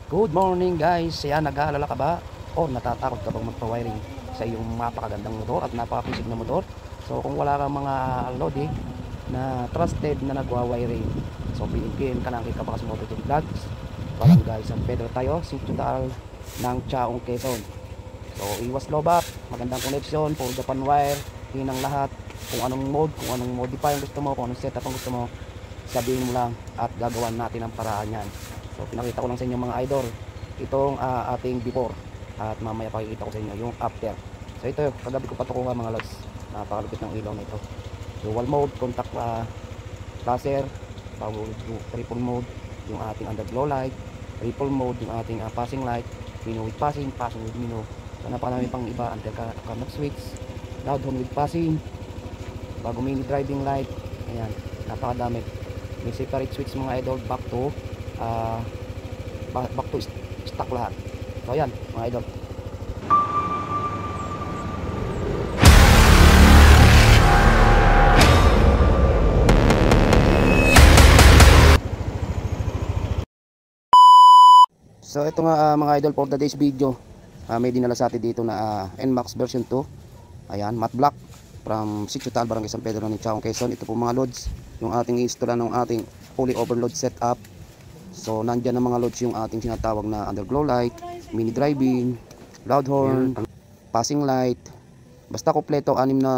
Good morning guys! Siya, nag-aalala ka ba? O natatakot ka bang magpa-wiring sa iyong napakagandang motor at napakakisig na motor? So kung wala kang mga lodi na trusted na nagwa-wiring, so pinigyan ka ng Kabakas Motor Vlogs, Barangay San Pedro tayo, Sitio Taal ng Chaong, Quezon. So iwas lobak, magandang connection, puro Japan wire, hinang lahat, kung anong mode, kung anong modify ang gusto mo, kung anong setup ang gusto mo, sabihin mo lang at gagawan natin ang paraan yan. So pinakita ko lang sa inyo mga idol itong ating before at mamaya pakikita ko sa inyo yung after. So ito, kagabi ko patukuha mga lods, napakalupit ng ilaw na ito. Dual mode, contact laser, triple mode yung ating underglow light, triple mode yung ating passing light, mino with passing, passing with mino. So napakarami pang iba, anti-connect switch, loud horn with passing, bago mini driving light. Ayan, napakadami. May separate switch mga idol, back to stock lahat. So ayan mga idol. So ito nga mga idol, for the day's video, may dinala sa atin dito na NMAX version 2. Ayan, matte black from Sitio Taal, Barangay San Pedro ng Chaong, Quezon. Ito po mga loads, yung ating install ng ating fully overload setup. So nandyan ang mga loads yung ating sinatawag na underglow light, mini driving, loud horn, passing light. Basta kompleto, 6 na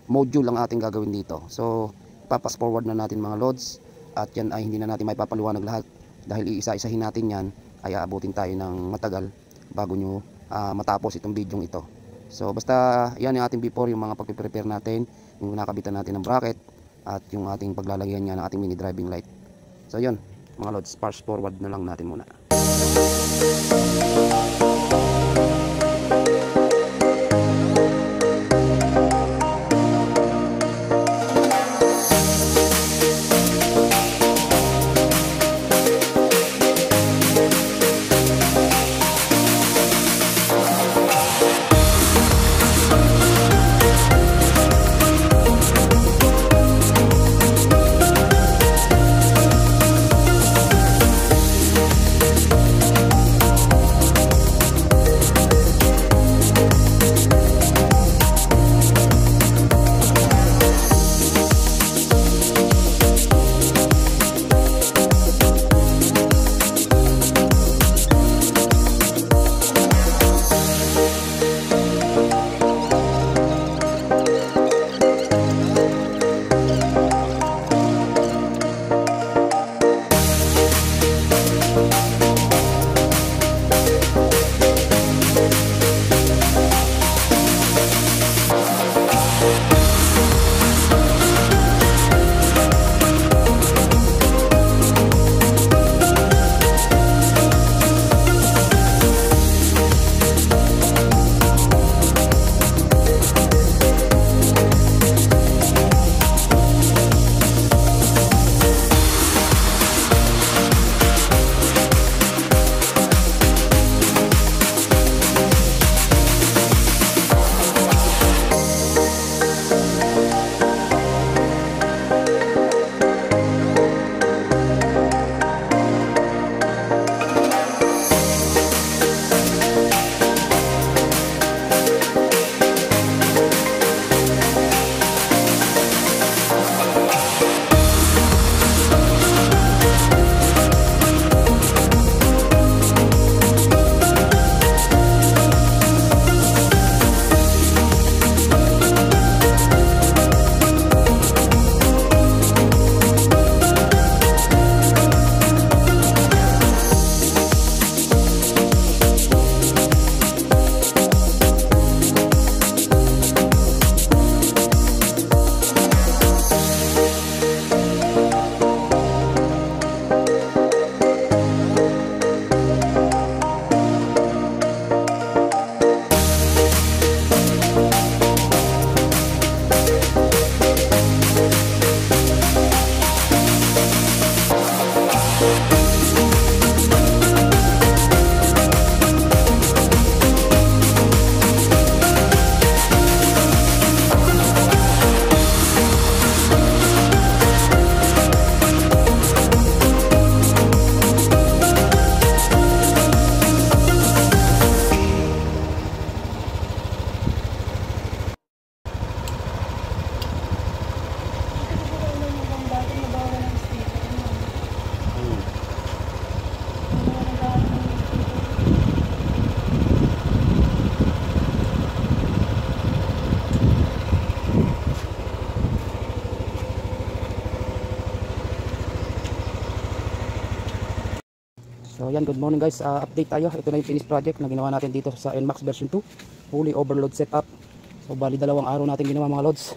module ang ating gagawin dito. So papas forward na natin mga loads, at yan ay hindi na natin may papaliwanag lahat dahil iisa-isahin natin yan, ay aabutin tayo ng matagal bago nyo matapos itong video ito. So basta yan yung ating before, yung mga pag-prepare natin, yung nakabitan natin ng bracket at yung ating paglalagyan niya ng ating mini driving light. So yun mga lods, fast forward na lang natin muna. So yan, good morning guys. Update tayo. Ito na yung finished project na ginawa natin dito sa NMAX version 2. Fully overload setup. So bali 2 araw natin ginawa mga loads.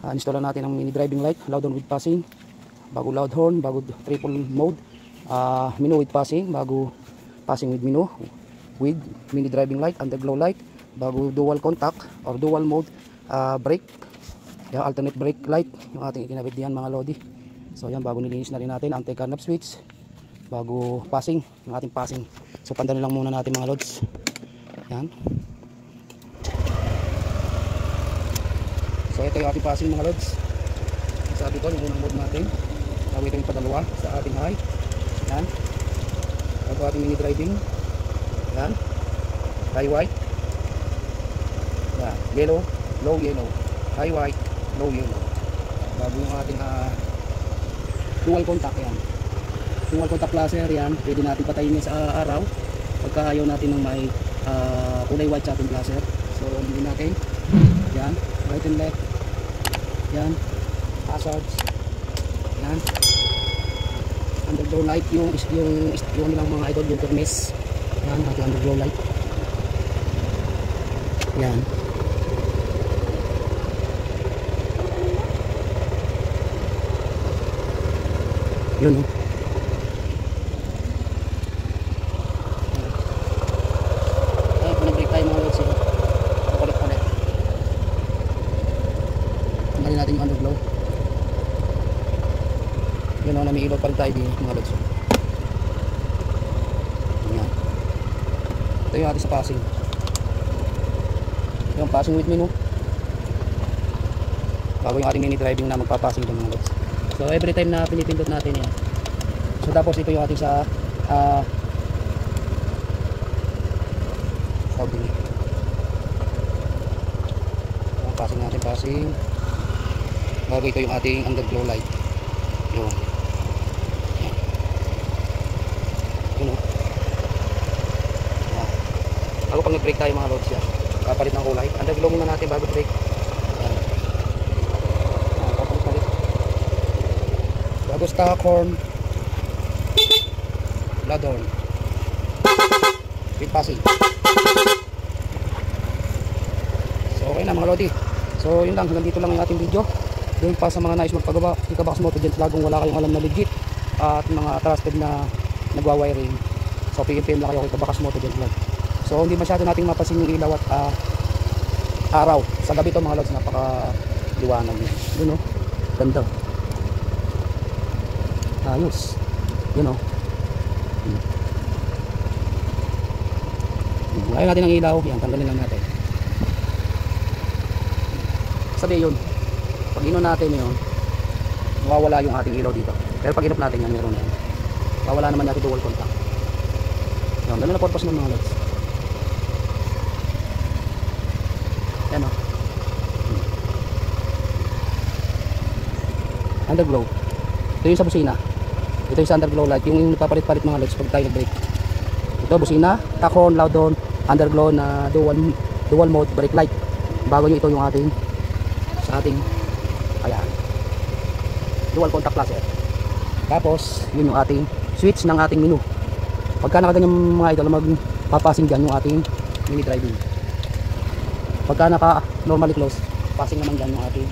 Install natin ang mini driving light, loud on with passing, bago loud horn, bago triple mode, menu with passing, bago passing with menu, with mini driving light, underglow light, bago dual contact or dual mode brake, yung alternate brake light, yung ating ikinabit diyan mga lodi. So yan, bago nilinis na rin natin ang anti-carnap switch, bago passing, yung ating passing. So pandanin lang muna natin mga loads. Yan. So ito yung ating passing mga loads. Sabi ko, yung unang mode natin. Ito yung padalawa sa ating high. Yan. Bago ating mini driving. Yan. High white. Yan. Yellow, low yellow. High white, low yellow. Bago yung ating dual contact yan. Dual contact laser yan, pwede natin patayin yan sa araw pagka ayaw natin ng may kulay white sa ating laser. So hindi natin yan, right and left yan, hazards yan, underglow light, yung nilang mga idol, yung permis yan, ating underglow light yan. Yun o. Natin yung underglow. Yun o, namiilaw pa rin tayo din mga lods. Ayan. Ito yung ating sa passing. Yung passing with menu. Bago yung ating mini driving na magpapassing din mga lods. So every time na pinipindot natin yan. So tapos ito yung ating sa holding. Passing natin, passing. Bago ito yung ating underglow light. Yun. Yun o. Bago pag nag-brake tayo mga loads yan, kapalit ng kulay. Underglow muna natin bago brake. Yan. Kapalit. Bago stock horn, loud horn, with passing. So okay na mga lodi. So yun lang, hanggang dito lang yung ating video. Doon pa sa mga nais magpagawa ng Kabakas Motogents, lagong wala kayong alam na legit at mga trusted na nagwa-wiring. So PM lang kayo kay Kabakas Motogents lang. So hindi masyado nating mapasin yung ilaw at araw. Sa gabi to mga lods, napaka liwanag niya. Yun o, ganda. Ayos. Yun o. Ayaw natin ang ilaw. Yan, tanggalin lang natin. Sabi yun, pag inon natin yun, mawawala yung ating ilaw dito. Pero pag inop natin yan, meron na yan. Mawala naman natin dual contact. Yan, ganun na purpose ng mga lods. Yan o. Underglow. Ito yung sa busina. Ito yung sa underglow light. Yung napapalit-palit mga lods pag tayo nag-brake. Ito busina, tachon, loud on, underglow na dual mode brake light. Bago nyo ito yung ating sa ating ayan, dual contact laser. Tapos yun yung ating switch ng ating menu. Pagka nakaganyan mga idol, magpapasing dyan yung ating mini driving. Pagka naka normally close, passing naman dyan yung ating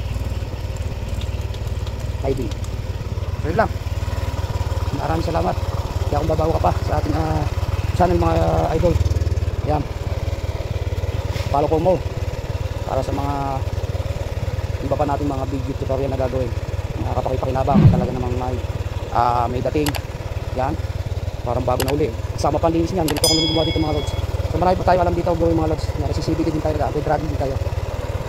driving. So yun lang, maraming salamat. Kaya kung babago ka pa sa ating channel mga idol, yan, follow ko mo para sa mga iba pa natin mga video tutorial na gagawin, nakakapakipakinabang talaga namang may dating yan, parang bago na uli, kasama panlinis niyan. Ganito kung gumawa dito mga lods. So marami pa tayo alam dito gawin mga lods, na CCTV din tayo, dragging din tayo.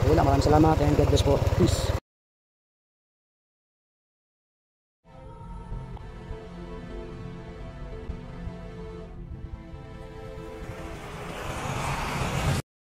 Wala, maraming salamat and God bless po. Peace.